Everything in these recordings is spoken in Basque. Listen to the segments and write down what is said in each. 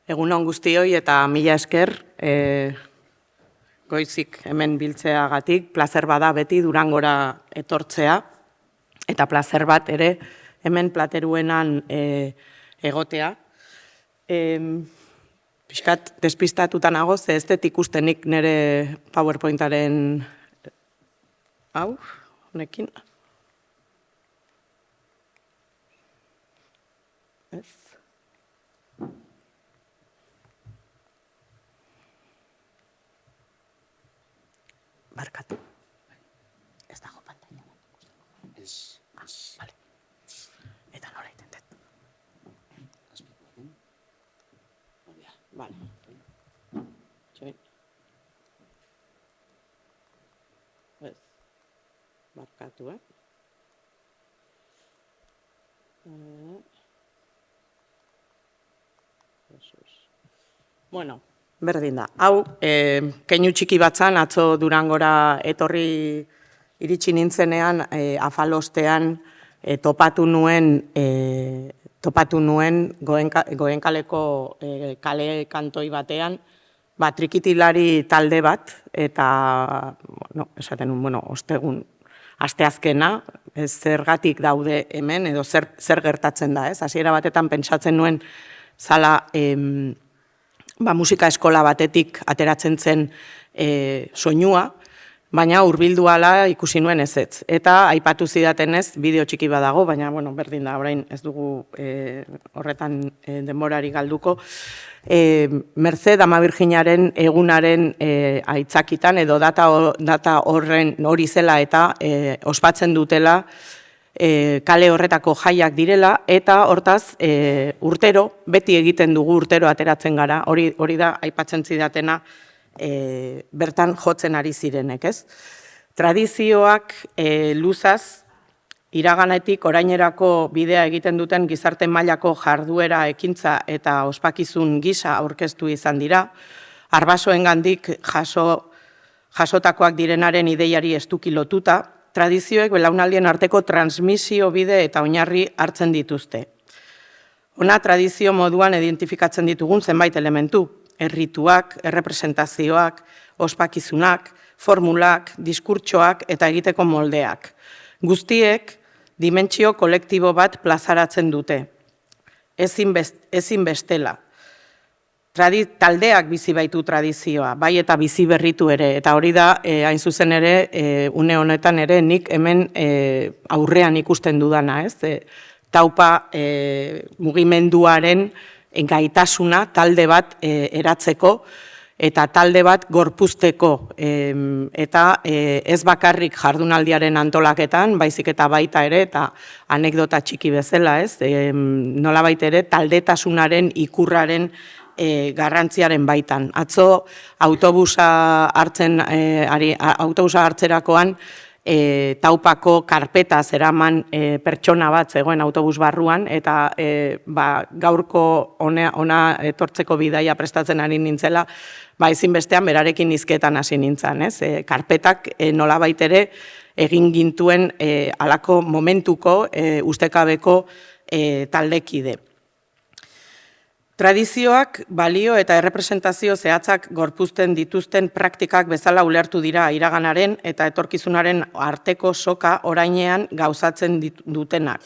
Egun on guztioi eta mila esker goizik hemen biltzeagatik, plazer bada beti Durangora etortzea, eta plazer bat ere hemen Plateruenan egotea. Pixkat despistatuta nago, ze ez dut ikustenik nire PowerPointaren hau, honekin. Ez. Barkatu. Ez dago pantalla. Ez. Vale. Eta nola itentet. Vale. Txoin. Ez. Barkatu, Bueno, berdin da. Hau, keinu txiki batzan, atzo Durangora iritsi nintzenean, afalostean topatu nuen Goenkaleko kale kantoi batean, trikitilari talde bat, eta, esaten nuen, ostegun, asteazkena, zergatik daude hemen, edo zer gertatzen da, ez? Hasiera batetan pentsatzen nuen, zala, musika eskola batetik ateratzen zen soinua, baina hurbildu ahala ikusi nuen ezetz. Eta aipatu zidatenez, bideo txiki badago, baina berdin da, orain ez dugu horretan denborari galduko. Merced Ama Birjinaren egunaren aitzakitan, edo data hori zela eta ospatzen dutela, kale horretako jaiak direla, eta hortaz urtero, beti egiten dugu urtero ateratzen gara, hori da aipatzen zidatena bertan jotzen ari zirenek, ez? Tradizioak luzaz, iraganetik orainerako bidea egiten duten gizarte mailako jarduera ekintza eta ospakizun gisa aurkeztu izan dira, arbasoengandik jasotakoak direnaren ideiari estuki lotuta, tradizioek belaunaldien arteko transmisio bide eta oinarri hartzen dituzte. Hona tradizio moduan identifikatzen ditugun zenbait elementu, errituak, errepresentazioak, ospakizunak, formulak, diskurtsoak eta egiteko moldeak. Guztiek dimentsio kolektibo bat plazaratzen dute, ezin bestela. Taldeak bizi baitu tradizioa, bai eta bizi berritu ere, eta hori da, hain zuzen ere, une honetan ere, nik hemen aurrean ikusten dudana, ez? Taupa mugimenduaren gaitasuna talde bat eratzeko, eta talde bat gorpuzteko, eta ez bakarrik jardunaldiaren antolaketan, baizik eta baita ere, eta anekdota txiki bezala, ez? Nolabait ere, taldetasunaren ikurraren garrantziaren baitan. Atzo autobusa hartzerakoan taupako karpeta zeraman pertsona bat zegoen autobus barruan, eta gaurko ona etortzeko bidaia prestatzen ari nintzela, ezinbestean berarekin hizketan hasi nintzen, ez? Karpetak nolabait ere egin gintuen halako momentuko ustekabeko taldekide. Tradizioak balio eta errepresentazio zehatzak gorpuzten dituzten praktikak bezala ulertu dira iraganaren eta etorkizunaren arteko soka orainean gauzatzen dutenak.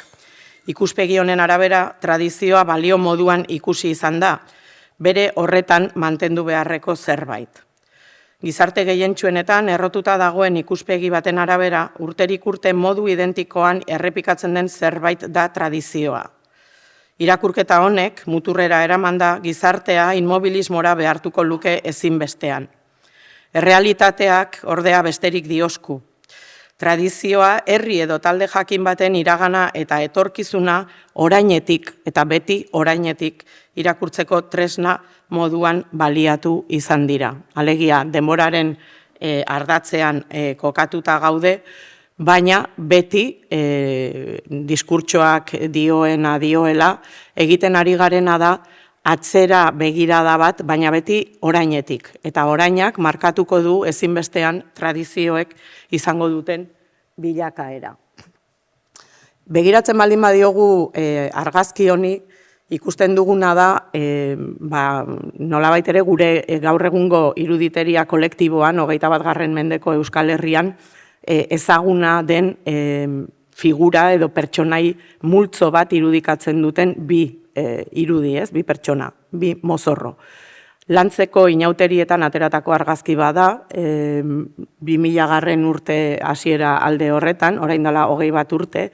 Ikuspegi honen arabera, tradizioa balio moduan ikusi izan da, bere horretan mantendu beharreko zerbait. Gizarte gehientsuenetan errotuta dagoen ikuspegi baten arabera, urterik urte modu identikoan errepikatzen den zerbait da tradizioa. Irakurketa honek, muturrera eramanda, gizartea inmobilismora behartuko luke ezinbestean. Errealitateak ordea besterik diosku. Tradizioa herri edo talde jakin baten iragana eta etorkizuna orainetik, eta beti orainetik, irakurtzeko tresna moduan baliatu izan dira. Alegia, denboraren ardatzean kokatuta gaude, baina beti diskurtsoak dioela, egiten ari garena da atzera begirada bat, baina beti orainetik. Eta orainak markatuko du ezinbestean tradizioek izango duten bilakaera. Begiratzen baldin badiogu argazki honi, ikusten duguna da, nolabait ere gure gaur egungo iruditeria kolektiboan, 21. mendeko Euskal Herrian, ezaguna den figura edo pertsonai multzo bat irudikatzen duten bi irudi, bi pertsona, bi mozorro. Lantzeko inauterietan ateratako argazki bada, 2000. urte hasiera alde horretan, orain dela 21 urte,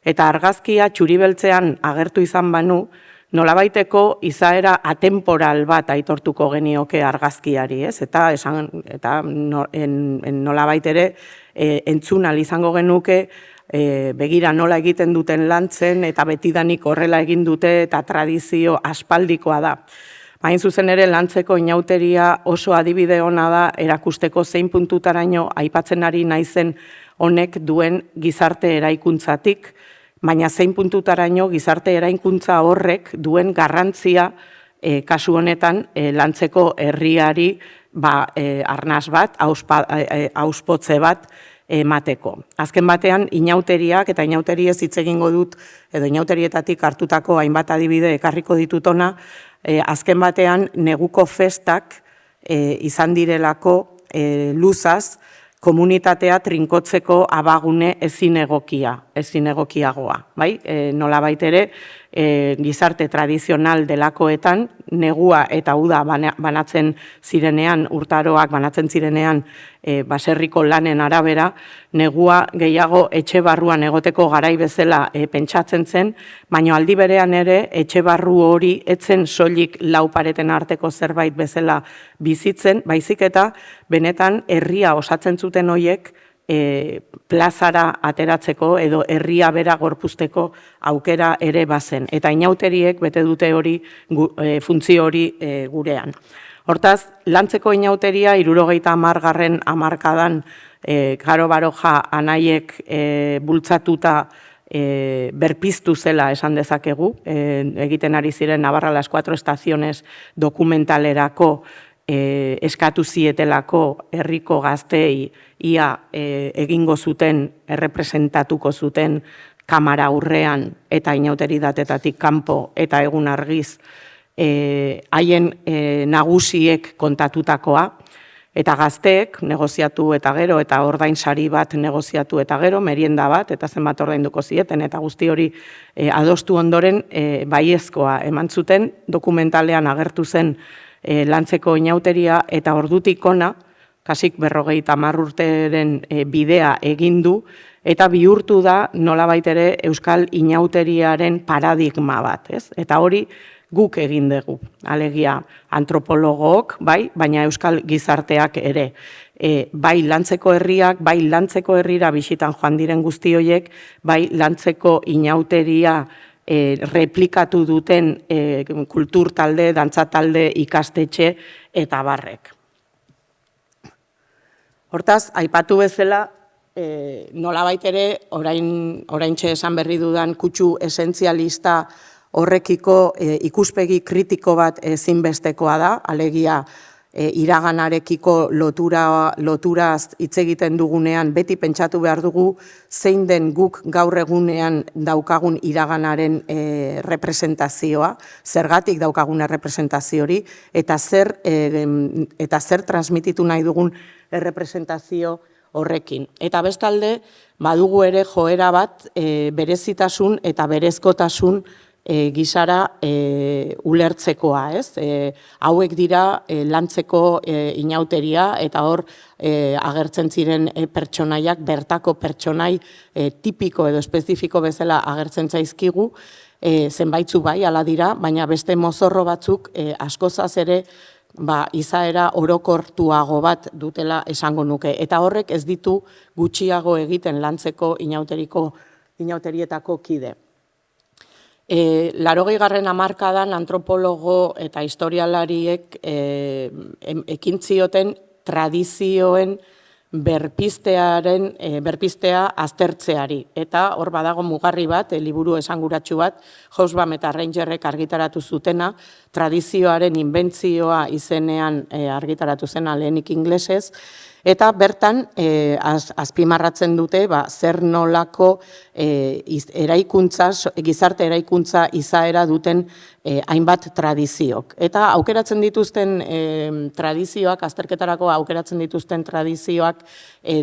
eta argazkia txuribeltzean agertu izan banu, nolabaiteko izaera atemporal bat aitortuko genioke argazkiari, eta nolabait ere entzunal izango genuke, begira nola egiten duten lantzen, eta betidanik horrela egin dute, eta tradizio aspaldikoa da. Hain zuzen ere, lantzeko inauteria oso adibide ona da erakusteko zein puntutaraino aipatzen ari naizen honek duen gizarte eraikuntzatik, baina zein puntutaraino gizarte eraikuntza horrek duen garrantzia kasu honetan lantzeko herriari arnas bat, auspotze bat emateko. Azken batean, inauteriak eta inauteriez hitz egingo dut, edo inauterietatik hartutako hainbat adibide ekarriko ditut ona, azken batean neguko festak izan direlako luzaz komunitatea trinkotzeko abagune ezin egokiagoa. Nolabait ere, gizarte tradizional delakoetan, negua eta uda banatzen zirenean, urtaroak banatzen zirenean baserriko lanen arabera, negua gehiago etxe barruan egoteko garai bezala pentsatzen zen, baina aldi berean ere etxe barru hori etzen soilik lau pareten arteko zerbait bezala bizitzen, baizik eta benetan herria osatzen zuten horiek plazara ateratzeko edo herria bera gorpuzteko aukera ere bazen. Eta inauteriek bete dute hori, funtzio hori gurean. Hortaz, lantzeko inauteria 70. hamarkadan Karo Baroja anaiek bultzatuta berpiztu zela esan dezakegu, egiten ari ziren Navarra las 4 estaciones dokumentalerako eskatu zietelako herriko gazteei ia egingo zuten, errepresentatuko zuten kamara aurrean eta inauteridatetatik kanpo eta egun argiz haien nagusiek kontatutakoa, eta gazteek negoziatu eta gero, eta ordainsari bat negoziatu eta gero, merienda bat, eta zenbat ordainduko zieten, eta guzti hori adostu ondoren baiezkoa eman zuten, dokumentalean agertu zen lantzeko inauteria, eta ordutik ona, kasik 50 urteren bidea egin du, eta bihurtu da nolabait ere euskal inauteriaren paradigma bat, eta hori guk egin dugu, alegia antropologook, baina euskal gizarteak ere. Bai lantzeko herriak, bai lantzeko herrira bisitan joan diren guzti horiek, bai lantzeko inauteria replikatu duten kultur talde, dantza talde, ikastetxe eta barrek. Hortaz, aipatu bezala, nolabait ere, oraintxe esan berri dudan kutsu esentzialista horrekiko ikuspegi kritiko bat ezinbestekoa da, alegia iraganarekiko loturaz hitz egiten dugunean beti pentsatu behar dugu zein den guk gaur egunean daukagun iraganaren representazioa, zergatik daukagun representazio hori, eta zer transmititu nahi dugun representazio horrekin. Eta bestalde, badugu ere joera bat berezitasun eta berezkotasun gizara ulertzekoa, hauek dira lantzeko inauteria eta hor agertzen ziren pertsonaiak, bertako pertsonai tipiko edo espezifiko bezala agertzen zaizkigu, zenbaitzu bai, ala dira, baina beste mozorro batzuk askozaz ere izaera orokortuago bat dutela esango nuke. Eta horrek ez ditu gutxiago egiten lantzeko inauterietako kide. 80. hamarkadan antropologo eta historialariek ekin zioten tradizioen berpiztea aztertzeari. Eta hor badago mugarri bat, liburu esanguratsu bat, Hobsbawm eta Rangerrek argitaratu zutena, tradizioaren inbentzioa izenean argitaratu zena lehenik inglesez, Eta bertan azpimarratzen dute zer nolako gizarte eraikuntza izaera duten hainbat tradiziok. Eta aukeratzen dituzten tradizioak, azterketarako aukeratzen dituzten tradizioak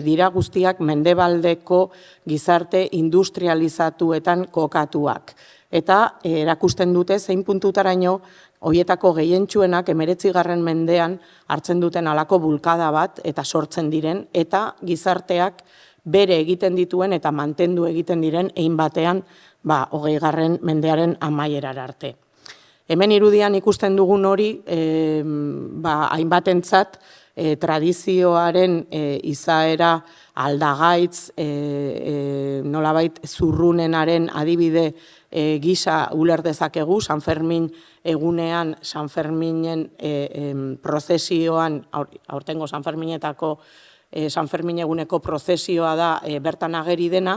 dira guztiak mendebaldeko gizarte industrializatuetan kokatuak. Eta erakusten dute zein puntutaraino horietako gehientsuenak 19. mendean hartzen duten halako bulkada bat eta sortzen diren, eta gizarteak bere egiten dituen eta mantendu egiten diren ein batean 20. mendearen amaierara arte. Hemen irudian ikusten dugun hori hainbatentzat tradizioaren izaera aldagaitz, nolabait zurrunenaren adibide gisa uler dezakegu, San Fermin egunean, San Ferminen prozesioan, aurtengo San Ferminetako San Fermin eguneko prozesioa da bertan ageri dena,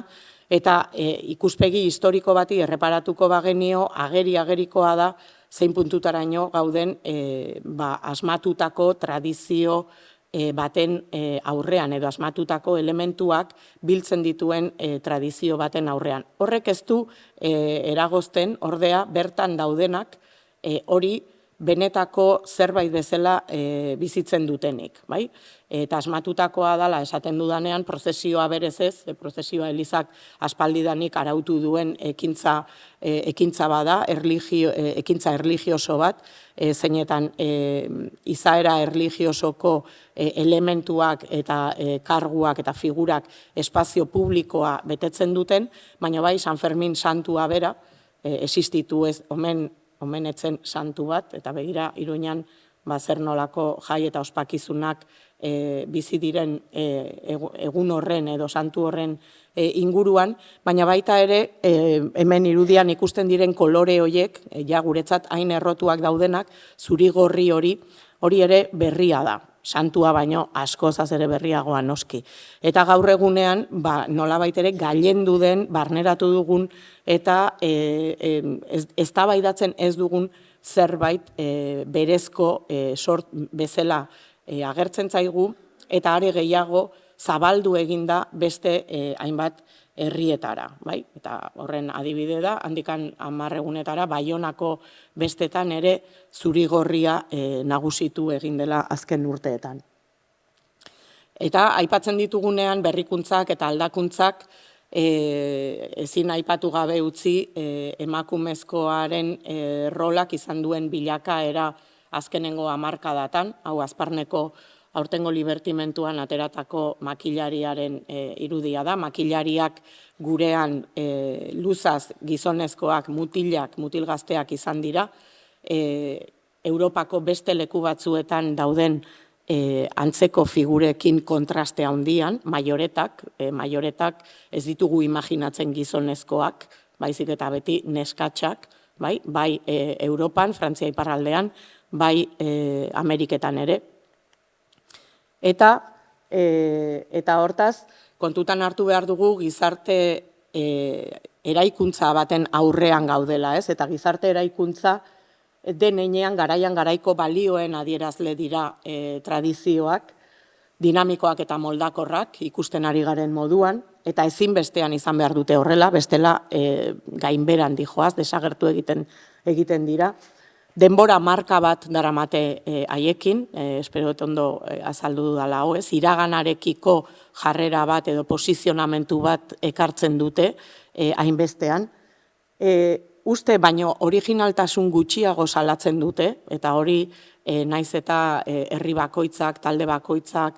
eta ikuspegi historiko bati erreparatuko bagenio, agerikoa da zein puntutaraino gauden asmatutako tradizio baten aurrean edo asmatutako elementuak biltzen dituen tradizio baten aurrean. Horrek ez du eragozten, ordea, bertan daudenak hori benetako zerbait bezala bizitzen dutenik. Eta asmatutakoa dela esaten dudanean, prozesioa berez ez, prozesioa Elizak aspaldidanik arautu duen ekintza bada, ekintza erlijioso bat, zeinetan izaera erlijiosoko elementuak eta karguak eta figurak espazio publikoa betetzen duten, baina bai San Fermin santua bera, existitu ez omen etzen santu bat, eta begira Iruñan zer nolako jai eta ospakizunak bizi diren egun horren edo santu horren inguruan, baina baita ere hemen irudian ikusten diren kolore horiek, ja guretzat hain errotuak daudenak, zuri-gorri hori ere berria da. Santua baino askozaz ere berriagoa noski. Eta gaur egunean nolabait ere gailendu den, barneratu dugun eta eztabaidatzen ez dugun zerbait berezko sort bezala agertzen zaigu, eta are gehiago zabaldu eginda beste hainbat herrietara. Eta horren adibide da, handikan 10 egunetara, Baionako bestetan ere zuri-gorria nagusitu egin dela azken urteetan. Eta aipatzen ditugunean berrikuntzak eta aldakuntzak ezin aipatu gabe utzi emakumezkoaren rolak izan duen bilakaera azkenengo hamarkadatan, hau Azparneko aurtengo libertimentuan ateratako makilariaren irudia da. Makilariak gurean luzaz gizonezkoak, mutil-gazteak izan dira. Europako beste leku batzuetan dauden antzeko figurekin kontraste handian, majoretak ez ditugu imaginatzen gizonezkoak, baizik eta beti neskatxak, bai Europan, Frantzia iparraldean, bai Ameriketan ere. Eta hortaz, kontutan hartu behar dugu gizarte eraikuntza baten aurrean gaudela, eta gizarte eraikuntza denean garaian garaiko balioen adierazle dira tradizioak, dinamikoak eta moldakorrak ikusten ari garen moduan, eta ezinbestean izan behar dute horrela, bestela gainberan dijoaz, desagertu egiten dira. Denbora marka bat daramate haiekin, espero ondo azaldu dudala hau ez, iraganarekiko jarrera bat edo posizionamentu bat ekartzen dute hainbestean. Uste baino originaltasun gutxiago salatzen dute, eta hori naiz eta herri bakoitzak, talde bakoitzak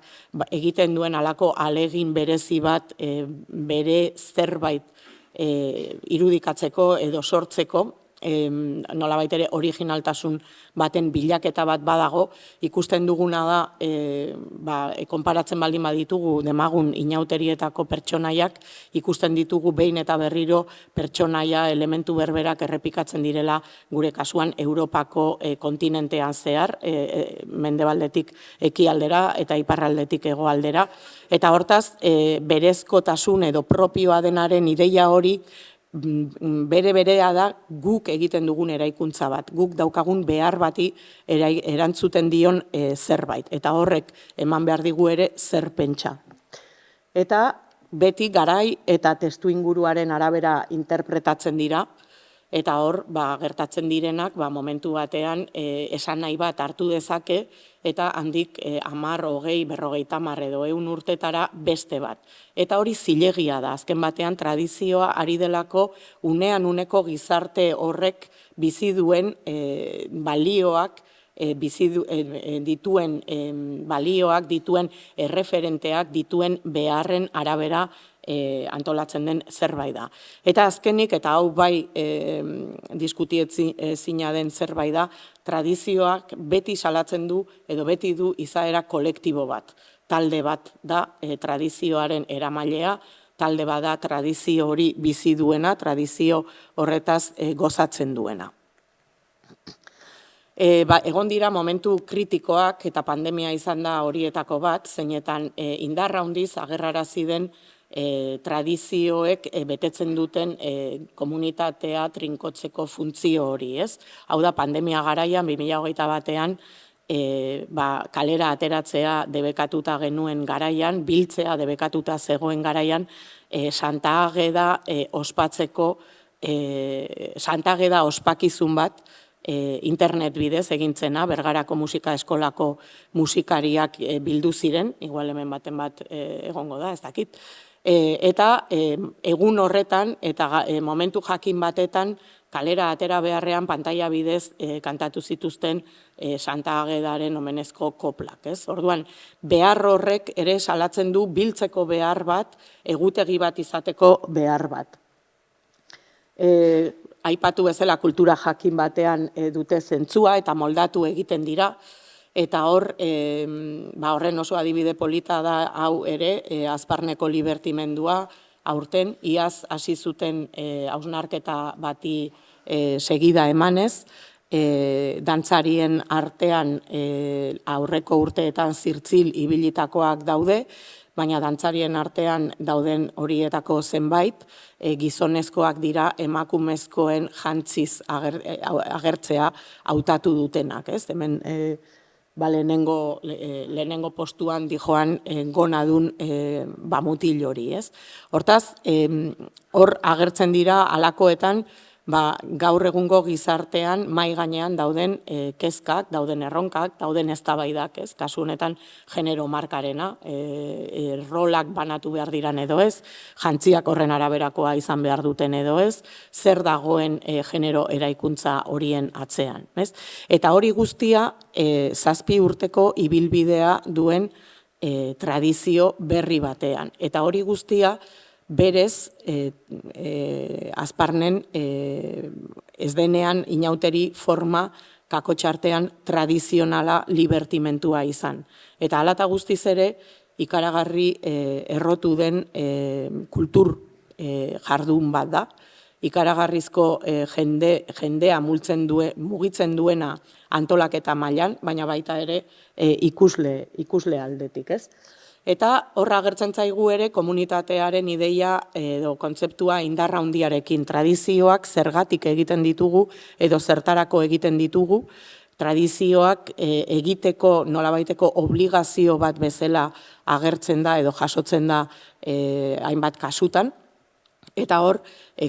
egiten duen halako alegin berezi bat bere zerbait irudikatzeko edo sortzeko, nolabait ere originaltasun baten bilaketa bat badago, ikusten duguna da, konparatzen baldin baditugu demagun inauterietako pertsonaiak, ikusten ditugu behin eta berriro pertsonaia elementu berberak errepikatzen direla gure kasuan Europako kontinentean zehar, mendebaldetik ekialdera eta iparraldetik hegoaldera, eta hortaz berezkotasun edo propioa denaren ideia hori bere-berea da guk egiten dugun eraikuntza bat, guk daukagun behar bati erantzuten dion zerbait, eta horrek eman behar digu ere zer pentsa. Eta beti garai eta testuinguruaren arabera interpretatzen dira, eta hor gertatzen direnak momentu batean esan nahi bat hartu dezake, eta handik 10, 20, 50 edo 100 urtetara beste bat. Eta hori zilegia da, azken batean tradizioa ari delako unean uneko gizarte horrek bizi duen balioak, dituen balioak, dituen erreferenteak, dituen beharren arabera antolatzen den zerbait da. Eta azkenik, eta hau bai diskutiezina den zerbait da, tradizioak beti salatzen du edo beti du izaera kolektibo bat. Talde bat da tradizioaren eramailea, talde bat da tradizio hori bizi duena, tradizio horretaz gozatzen duena. Egon dira momentu kritikoak eta pandemia izan da horietako bat, zeinetan indarra handiz agerrarazi den tradizioek betetzen duten komunitatea trinkotzeko funtzio hori, ez? Hau da, pandemia garaian, 2021ean, kalera ateratzea debekatuta genuen garaian, biltzea debekatuta zegoen garaian, Santa Ageda ospatzeko, Santa Ageda ospakizun bat, internet bidez egintzena, Bergarako musika eskolako musikariak bildu ziren, igual hemen baten bat egongo da, ez dakit. Eta egun horretan eta momentu jakin batetan kalera atera beharrean pantaila bidez kantatu zituzten Santa Agedaren omenezko koplak. Orduan, behar horrek ere salatzen du biltzeko behar bat, egutegi bat izateko behar bat. Aipatu bezala kultura jakin batean dute zentzua eta moldatu egiten dira, eta horren oso adibide polita da hau ere, Azparneko libertimendua, aurten, iaz hasi zuten hausnarketa bati segida emanez, dantzarien artean aurreko urteetan zirtzil ibilitakoak daude, baina dantzarien artean dauden horietako zenbait, gizonezkoak dira emakumezkoen jantziz agertzea hautatu dutenak. Hemen lehenengo postuan dijoan gonadun mutil hori. Hortaz, hor agertzen dira halakoetan gaur egungo gizartean mai gainean dauden kezkak, dauden erronkak, dauden eztabaidak, kasu honetan genero markarena, rolak banatu behar diran edo ez, jantziak horren araberakoa izan behar duten edo ez, zer dagoen genero eraikuntza horien atzean. Eta hori guztia 7 urteko ibilbidea duen tradizio berri batean. Eta hori guztia berez, Azparnen ez denean inauteri forma kakotxartean tradizionala libertimentua izan. Eta halata guztiz ere, ikaragarri errotu den kultur jardun bat da, ikaragarrizko jendea mugitzen duena antolaketa mailan, baina baita ere ikusle aldetik, ez? Eta horra agertzen zaigu ere komunitatearen ideia edo kontzeptua indarra handiarekin, tradizioak zergatik egiten ditugu edo zertarako egiten ditugu, tradizioak egiteko nolabaiteko obligazio bat bezala agertzen da edo jasotzen da hainbat kasutan, eta hor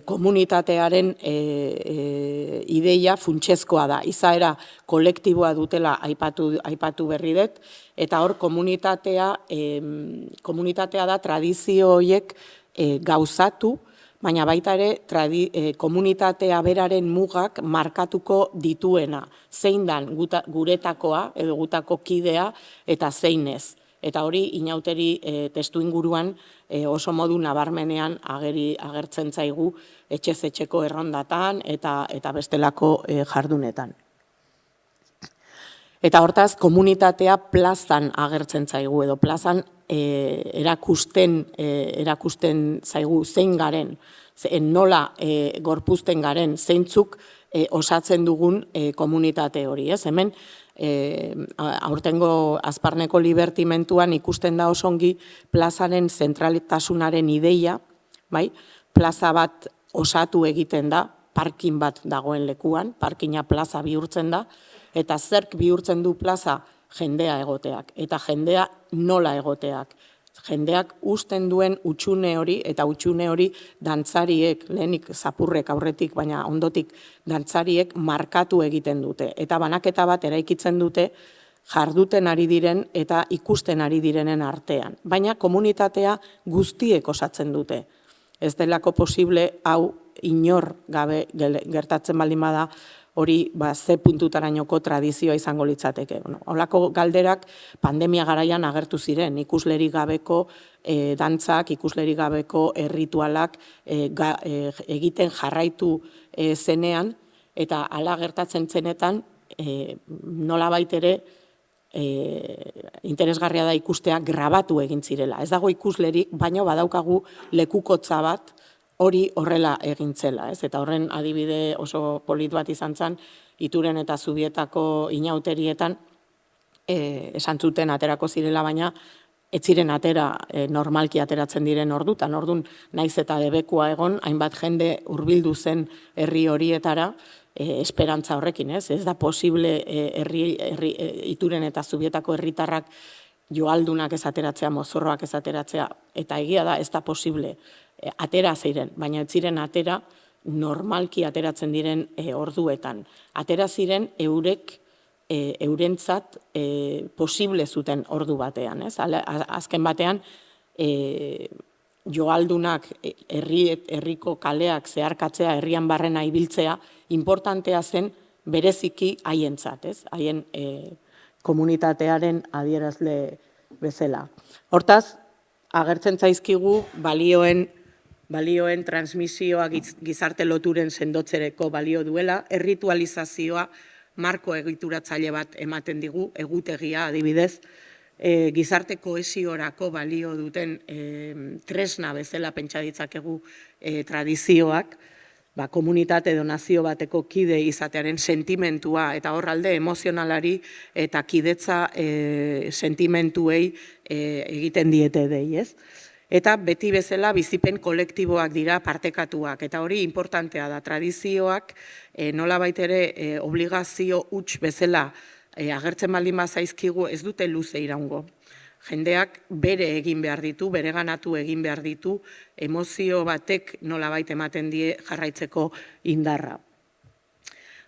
komunitatearen ideia funtsezkoa da, izaera kolektiboa dutela aipatu berri dut, eta hor komunitatea da tradizio horiek gauzatu, baina baita ere komunitatea beraren mugak markatuko dituena, zein dan guretakoa edo gutako kidea eta zein ez. Eta hori inauteri testu inguruan oso modu nabarmenean agertzen zaigu etxez etxeko errondatan eta bestelako jardunetan. Eta hortaz, komunitatea plazan agertzen zaigu edo plazan erakusten zaigu zein garen, nola gorpuzten garen, zeintzuk osatzen dugun komunitate hori. Hemen, aurtengo Azparneko libertimentuan ikusten da osongi plazaren zentralitasunaren ideia, plaza bat osatu egiten da, parkin bat dagoen lekuan, parkina plaza bihurtzen da, eta zerk bihurtzen du plaza jendea egoteak, eta jendea nola egoteak. Jendeak usten duen utxune hori, eta utxune hori dantzariek, lehenik zapurrek aurretik, baina ondotik dantzariek markatu egiten dute. Eta banaketa bat eraikitzen dute jarduten ari diren eta ikusten ari direnen artean. Baina komunitatea guztiek osatzen dute. Ez delako posible hau inor gabe gertatzen baldin bada hori ze puntutarainoko tradizioa izango litzateke. Holako galderak pandemia garaian agertu ziren, ikuslerik gabeko dantzak, ikuslerik gabeko erritualak egiten jarraitu zenean, eta hala gertatzen zenetan nolabait ere interesgarria da ikustea grabatu egin zirela. Ez dago ikuslerik, baina badaukagu lekukotza bat hori horrela egintzela. Eta horren adibide oso polit bat izan zen, Ituren eta Zubietako inauterietan esan zuten aterako zirela, baina ez ziren atera normalki ateratzen diren ordutan. Orduan naiz eta debekua egon, hainbat jende hurbildu zen herri horietara, esperantza horrekin, ez da posible Ituren eta Zubietako herritarrak joaldunak ez ateratzea, mozorroak ez ateratzea, eta egia da ez da posible atera ziren, baina ez ziren atera normalki ateratzen diren orduetan. Atera ziren eurentzat posible zuten ordu batean. Azken batean, joaldunak herriko kaleak zeharkatzea, herrian barrena ibiltzea, importantea zen bereziki haientzat, haien komunitatearen adierazle bezala. Hortaz, agertzen zaizkigu balioen transmisioa gizarte loturen sendotzereko balio duela, erritualizazioa marko egituratzaile bat ematen digu, egutegia adibidez, gizarte kohesiorako balio duten tresna bezala pentsa ditzakegu tradizioak, komunitate edo nazio bateko kide izatearen sentimentua eta horralde emozionalari eta kidetza sentimentuei egiten diete dei, ez? Eta beti bezala bizipen kolektiboak dira partekatuak, eta hori importantea da. Tradizioak nolabait ere obligazio huts bezala agertzen baldin bazaizkigu ez dute luze iraungo. Jendeak bere egin behar ditu, bere ganatu egin behar ditu, emozio batek nolabait ematen die jarraitzeko indarra.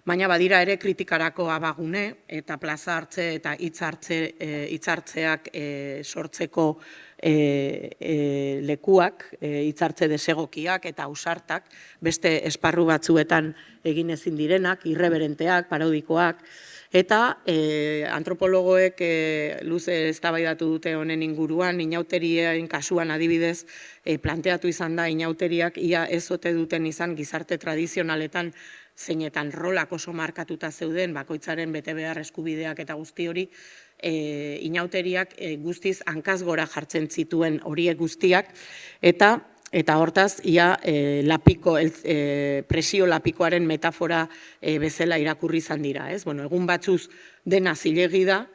Baina badira ere kritikarako abagune eta plaza hartze eta hitzartzeak sortzeko lekuak, hitzartze desegokiak eta ausartak, beste esparru batzuetan egin ezin direnak, irreberenteak, parodikoak, eta antropologoek luze eztabaidatu dute honen inguruan, inauterien kasuan adibidez planteatu izan da inauteriak ia ez ote duten izan gizarte tradizionaletan zeinetan rolak oso markatuta zeuden, bakoitzaren betebehar eskubideak eta guzti hori, inauteriak guztiz hankaz gora jartzen zituen horiek guztiak, eta hortaz, ia presio lapikoaren metafora bezala irakurri izan dira. Egun batzuz dena zilegi da,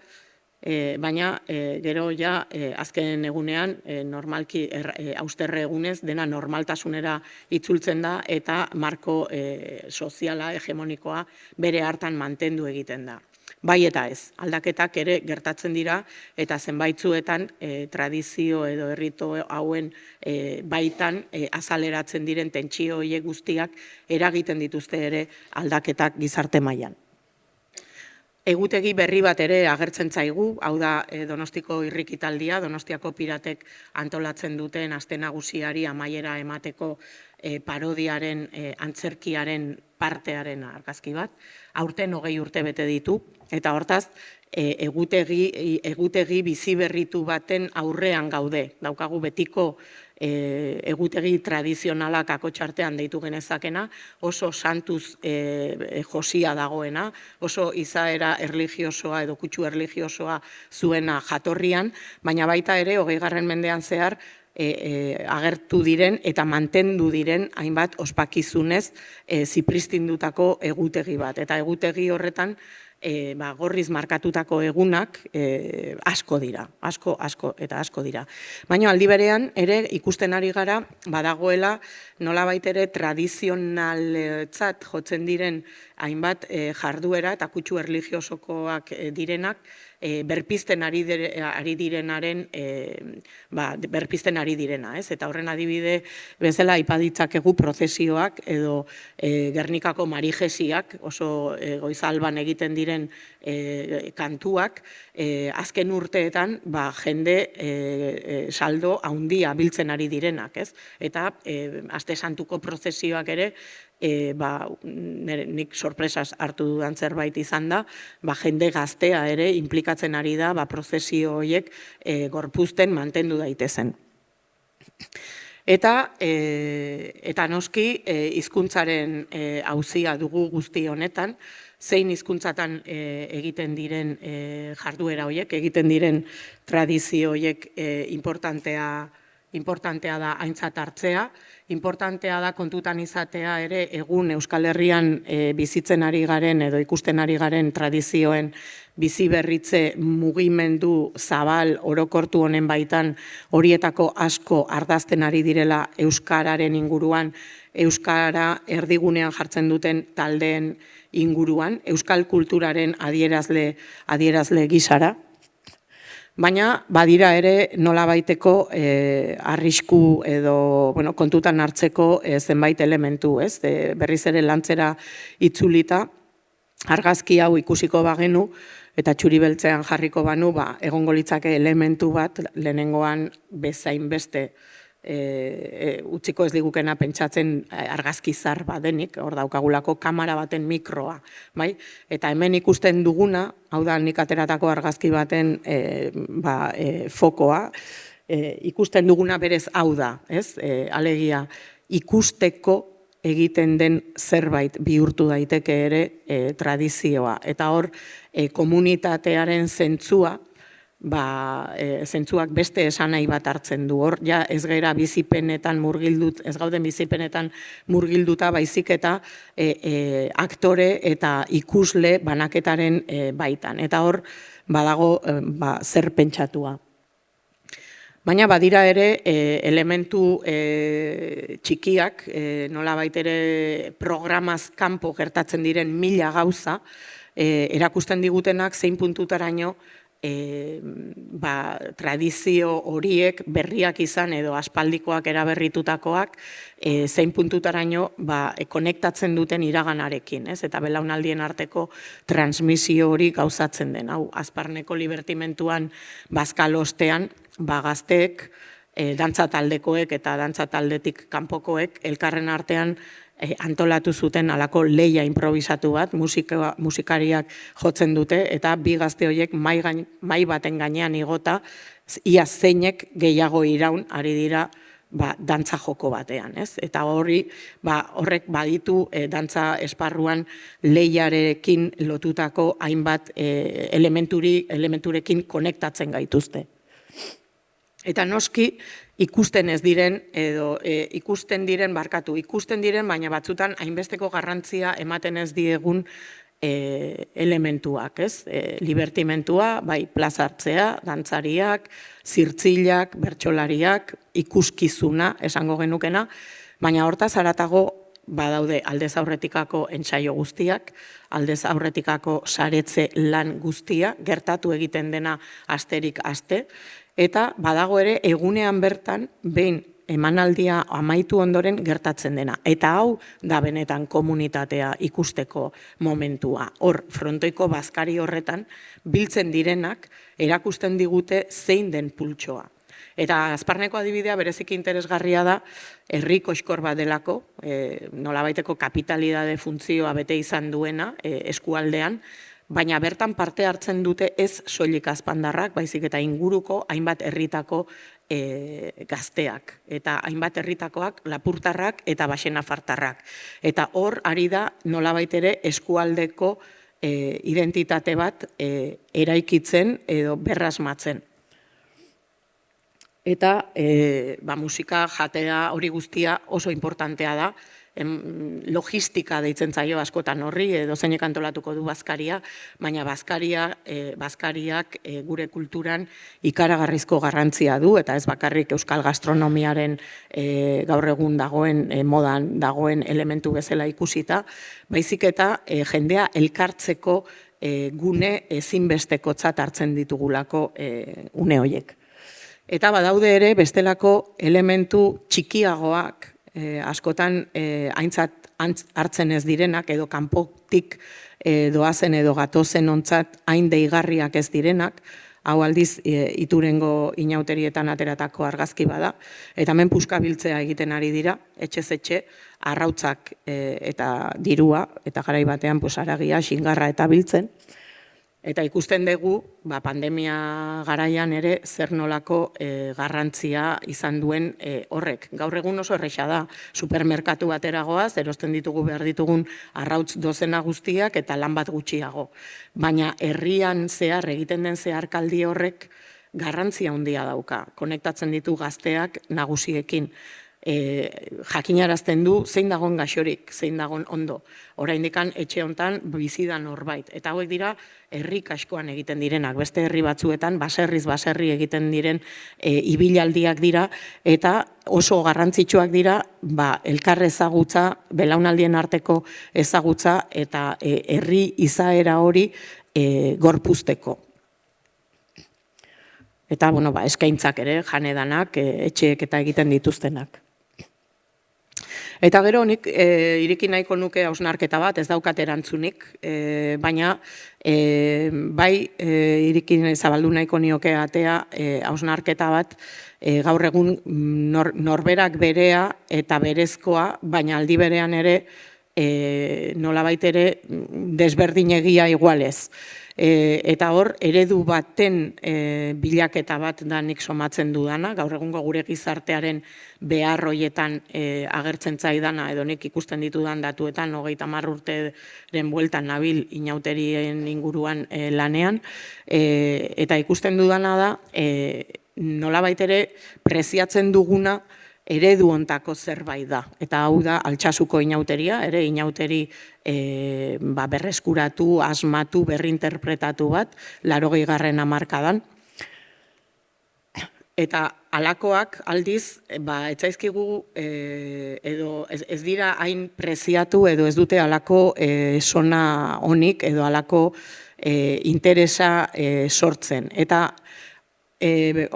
baina gero ja azken egunean normalki austerre egunez dena normaltasunera itzultzen da eta marko soziala, hegemonikoa bere hartan mantendu egiten da. Bai eta ez, aldaketak ere gertatzen dira eta zenbaitzuetan tradizio edo errito hauen baitan azaleratzen diren tentsio horiek guztiak eragiten dituzte ere aldaketak gizarte mailan. Egutegi berri bat ere agertzen zaigu, hau da Donostiko irrikitaldia, Donostiako piratek antolatzen duten aste nagusiari amaiera emateko parodiaren, antzerkiaren partearen argazki bat, aurten 20 urte bete ditu, eta hortaz egutegi bizi berritu baten aurrean gaude, daukagu betiko egutegi tradizionalak akotxartean deitu genezakena, oso santuz josia dagoena, oso izaera erligiosoa edo kutsu erligiosoa zuena jatorrian, baina baita ere 20. mendean zehar agertu diren eta mantendu diren hainbat ospakizunez zipristindutako egutegi bat. Eta egutegi horretan gorriz markatutako egunak asko dira, asko eta asko dira. Baina aldi berean ere ikusten ari gara badagoela nolabait ere tradizionaltzat jotzen diren hainbat jarduera eta kutsu erlijiosokoak direnak berpizten ari direnaren berpizten ari direna, ez? Eta horren adibide bezala aipa ditzakegu prozesioak edo Gernikako marijesiak, oso goizalban egiten diren kantuak, azken urteetan jende saldo handia biltzen ari direnak, ez? Eta aste santuko prozesioak ere nik sorpresaz hartu dudan zerbait izan da, jende gaztea ere implikatzen ari da prozesio horiek gorpuzten mantendu daitezen. Eta noski hizkuntzaren auzia dugu guzti honetan, zein hizkuntzatan egiten diren jarduera horiek, egiten diren tradizio horiek importantea da aintzat hartzea, importantea da kontutan izatea ere egun Euskal Herrian bizitzen ari garen edo ikusten ari garen tradizioen bizi berritze mugimendu zabal orokortu honen baitan horietako asko ardazten ari direla euskararen inguruan, euskara erdigunean jartzen duten taldeen inguruan, euskal kulturaren adierazle gisara. Baina badira ere nolabaiteko arrisku edo kontutan hartzeko zenbait elementu, ez? Berriz ere lantzera itzulita, argazki hau ikusiko bagenu eta txuri beltzean jarriko banu, egongo litzake elementu bat lehenengoan bezain beste utziko ez digukena pentsatzen argazki zar badenik, hor daukagulako kamera baten mikroa, bai? Eta hemen ikusten duguna, hau da nik ateratako argazki baten fokoa, ikusten duguna berez hau da, ez? Alegia, ikusteko egiten den zerbait bihurtu daiteke ere tradizioa. Eta hor, komunitatearen zentzua, zentzuak beste esanahi bat hartzen du. Hor, ja ez gauden bizipenetan murgilduta baizik eta aktore eta ikusle banaketaren baitan. Eta hor, badago zer pentsatua. Baina badira ere elementu txikiak, nolabait ere programaz kanpo gertatzen diren mila gauza, erakusten digutenak zein puntutaraino tradizio horiek berriak izan edo aspaldikoak eraberritutakoak zein puntutaraino konektatzen duten iraganarekin, ez? Eta belaunaldien arteko transmisio hori gauzatzen den. Hau, Azparneko libertimentuan bazkalostean, gazteek, dantza taldekoek eta dantza taldetik kanpokoek elkarren artean antolatu zuten alako leia improvisatu bat, musikariak jotzen dute, eta bi gazte horiek mai baten gainean igota, ia zeinek gehiago iraun ari dira dantza joko batean, ez? Eta horrek baditu dantza esparruan leiarekin lotutako hainbat elementurekin konektatzen gaituzte. Eta noski ikusten diren, baina batzutan hainbesteko garrantzia ematen ez diegun elementuak, ez? Libertimentua, bai plazartzea, dantzariak, zirtzilak, bertsolariak, ikuskizuna, esango genukena, baina hortaz haratago badaude aldez aurretikako entsaio guztiak, aldez aurretikako saretze lan guztia, gertatu egiten dena asterik aste, eta badago ere egunean bertan behin emanaldia amaitu ondoren gertatzen dena. Eta hau da benetan komunitatea ikusteko momentua. Hor, frontoiko bazkari horretan biltzen direnak erakusten digute zein den pultsoa. Eta Azparneko adibidea bereziki interesgarria da herri koxkor bat delako, nolabaiteko kapitalidade funtzioa bete izan duena eskualdean, baina bertan parte hartzen dute ez soilik azpandarrak, baizik eta inguruko hainbat herritako gazteak. Eta hainbat herritakoak lapurtarrak eta baxenafartarrak. Eta hor ari da nolabait ere eskualdeko identitate bat eraikitzen edo berrasmatzen. Eta musika jatea hori guztia oso importantea da, logistika deitzen zaio askotan horri, edo zeinek antolatuko du bazkaria, baina bazkariak gure kulturan ikaragarrizko garrantzia du, eta ez bakarrik euskal gastronomiaren gaur egun dagoen, modan dagoen elementu bezala ikusita, baizik eta jendea elkartzeko gune ezinbestekotzat hartzen ditugulako une horiek. Eta badaude ere bestelako elementu txikiagoak, askotan aintzat hartzen ez direnak, edo kanpotik doazen edo gatozen ontzat hain deigarriak ez direnak, hau aldiz Iturengo inauterietan ateratako argazki bada, eta hemen puskabiltzea egiten ari dira, etxez etxe, arrautzak eta dirua, eta garai batean haragia, xingarra eta biltzen. Eta ikusten dugu, pandemia garaian ere zer nolako garrantzia izan duen horrek. Gaur egun oso erresa da, supermerkatu batera goaz, erosten ditugu behar ditugun arrautz dozena guztiak eta lan bat gutxiago. Baina herrian zehar, egiten den zeharkaldi horrek garrantzia handia dauka. Konektatzen ditu gazteak nagusiekin. Jakinarazten du zein dagoen gaxorik, zein dagoen ondo. Oraindikan etxe hontan bizi da norbait. Eta hauek dira herri askoan egiten direnak. Beste herri batzuetan baserriz baserri egiten diren ibilaldiak dira, eta oso garrantzitsuak dira elkar ezagutza, belaunaldien arteko ezagutza eta herri izaera hori gorpuzteko. Eta eskaintzak ere, janedanak, etxeek eta egiten dituztenak. Eta gero nik ireki nahiko nuke hausnarketa bat, ez daukat erantzunik, baina bai ireki zabaldu nahiko nioke atea hausnarketa bat, gaur egun norberak berea eta berezkoa, baina aldi berean ere nolabait ere desberdinegia igualez. Eta hor, eredu baten bilaketa bat da nik somatzen dudana, gaur egungo gure gizartearen behar hoietan agertzen zaidana, edo nik ikusten ditudan datuetan, 30 urteren bueltan nabil inauterien inguruan lanean, eta ikusten dudana da, nolabait ere preziatzen duguna eredu ontako zerbait da. Eta hau da Altsasuko inauteria, ere inauteri berreskuratu, asmatu, berrinterpretatu bat, 80. hamarkadan. Eta halakoak aldiz, etzaizkigu edo ez dira hain preziatu edo ez dute halako sona honik edo halako interesa sortzen. Eta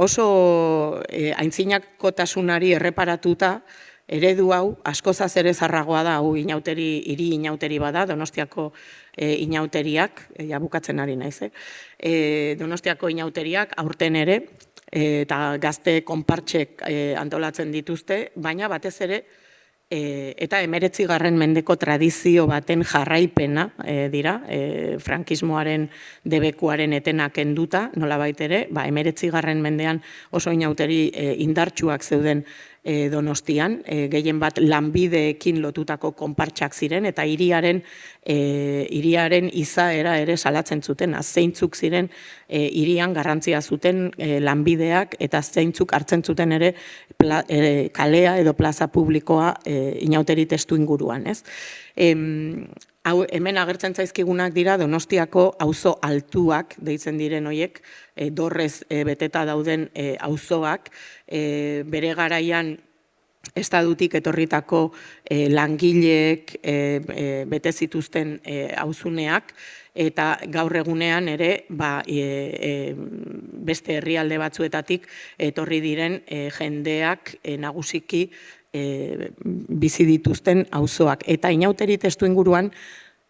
oso aintzinakotasunari erreparatuta, eredu hau askozaz ere zarragoa da, hau hiri inauteri bada, Donostiako inauteriak, bukatzen ari naiz, Donostiako inauteriak aurten ere, eta gazte konpartsek antolatzen dituzte, baina batez ere, eta 19. mendeko tradizio baten jarraipena dira, frankismoaren debekuaren etenak enduta, nolabait ere, 19. mendean oso inauteri indartsuak zeuden Donostian, gehien bat lanbideekin lotutako konpartsak ziren, eta hiriaren izaera ere salatzen zuten, zeintzuk ziren hirian garrantzia zuten lanbideak, eta zeintzuk hartzen zuten ere kalea edo plaza publikoa inauteri testu inguruan. Hemen agertzen zaizkigunak dira Donostiako auzo altuak, deitzen diren hoiek, dorrez beteta dauden auzoak, bere garaian estadutik etorritako langileek bete zituzten auzuneak, eta gaur egunean ere beste herrialde batzuetatik etorri diren jendeak nagusiki bizi dituzten auzoak. Eta inauteri testu inguruan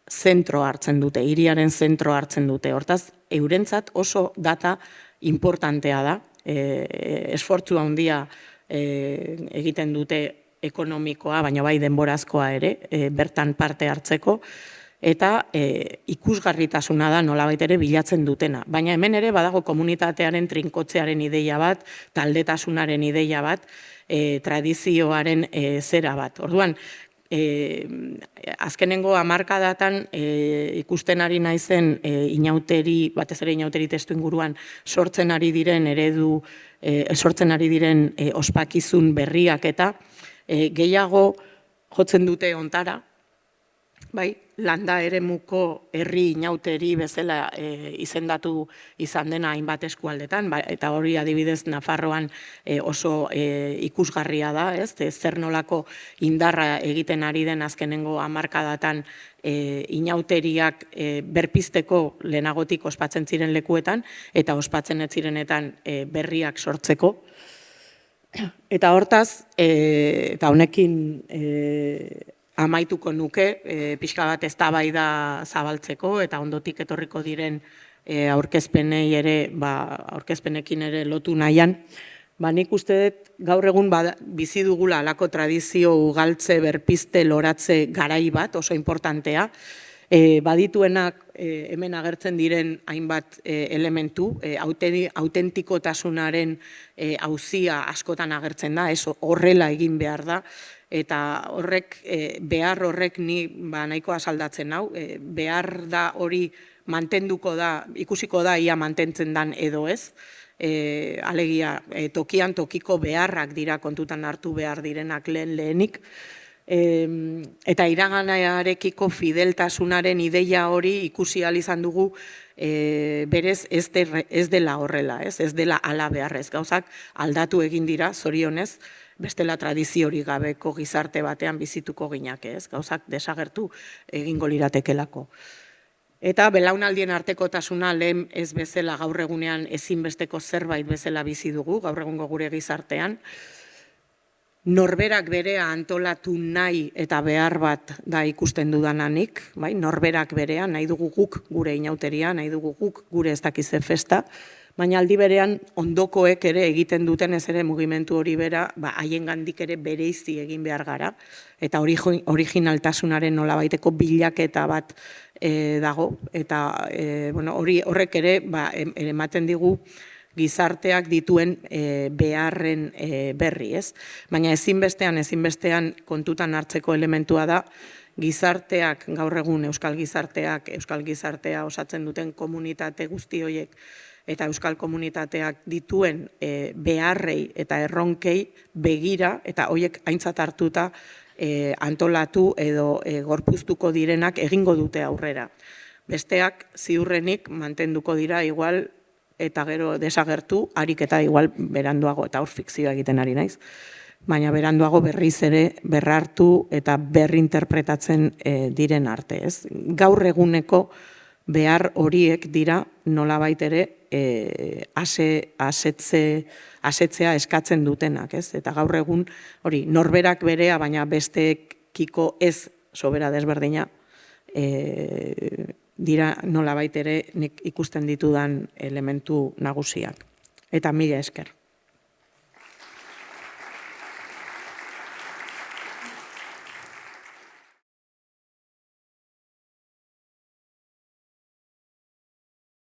zentro hartzen dute, hiriaren zentro hartzen dute. Hortaz, eurentzat oso data importantea da, esfortzu handia egiten dute ekonomikoa, baina bai denborazkoa ere, bertan parte hartzeko, eta ikusgarritasuna da nolabait ere bilatzen dutena. Baina hemen ere badago komunitatearen trinkotzearen ideia bat, taldetasunaren ideia bat, tradizioaren zera bat. Orduan, azkenengo hamarkadatan ikusten ari naizen inauteri, batez ere inauteri testu inguruan sortzen ari diren eredu, sortzen ari diren ospakizun berriak eta gehiago jotzen dute ontara, bai, landa eremuko herri inauteri bezala izendatu izan dena hainbat eskualdetan, eta hori adibidez Nafarroan oso ikusgarria da, zer nolako indarra egiten ari den azkenengo hamarkadatan inauteriak berpizteko lehenagotik ospatzen ziren lekuetan, eta ospatzen ez zirenetan berriak sortzeko. Eta hortaz, eta honekin amaituko nuke, pixka bat eztabaida zabaltzeko eta ondotik etorriko diren aurkezpenei ere, aurkezpenekin ere lotu nahian. Nik uste dut gaur egun bizi dugula halako tradizio ugaltze, berpizte, loratze garai bat, oso importantea. Badituenak hemen agertzen diren hainbat elementu, autentikotasunaren auzia askotan agertzen da, horrela egin behar da, eta behar horrek ni nahiko asaldatzen hau, behar da hori mantenduko da, ikusiko da ia mantentzen dan edo ez, alegia tokian tokiko beharrak dira kontutan hartu behar direnak lehenik, eta iraganarekiko fideltasunaren ideia hori ikusi ahal izan dugu berez ez dela horrela, ez dela ala beharrez, gauzak aldatu egin dira, zorionez, bestela tradiziori gabeko gizarte batean bizituko ginake, gauzak desagertu egingo liratekelako. Eta belaunaldien artekotasuna lehen ez bezala gaur egunean ezinbesteko zerbait bezala bizi dugu, gaur egungo gure gizartean, norberak berea antolatu nahi eta behar bat da ikusten dudananik, norberak berea, nahi dugu guk gure inauteria, nahi dugu guk gure ez dakize festa, baina aldi berean ondokoek ere egiten duten ez ere mugimendu hori bera, haien gandik ere bereizi egin behar gara, eta originaltasunaren nolabaiteko bilaketa bat dago, eta horrek ere ematen digu gizarteak dituen beharren berri, ez? Baina ezinbestean kontutan hartzeko elementua da, gizarteak, gaur egun euskal gizartea osatzen duten komunitate guzti horiek, eta euskal komunitateak dituen beharrei eta erronkei begira, eta horiek aintzat hartuta antolatu edo gorpuztuko direnak egingo dute aurrera. Besteak ziurrenik mantenduko dira igual eta gero desagertu, harik eta igual beranduago, eta hor fikzioa egiten ari naiz, baina beranduago berriz ere berrartu eta berrinterpretatzen diren arte. Gaur eguneko behar horiek dira nolabait ere asetzea eskatzen dutenak, eta gaur egun hori norberak berea, baina bestekiko ez sobera desberdina, dira nolabait ere nik ikusten ditudan elementu nagusiak. Eta mila esker.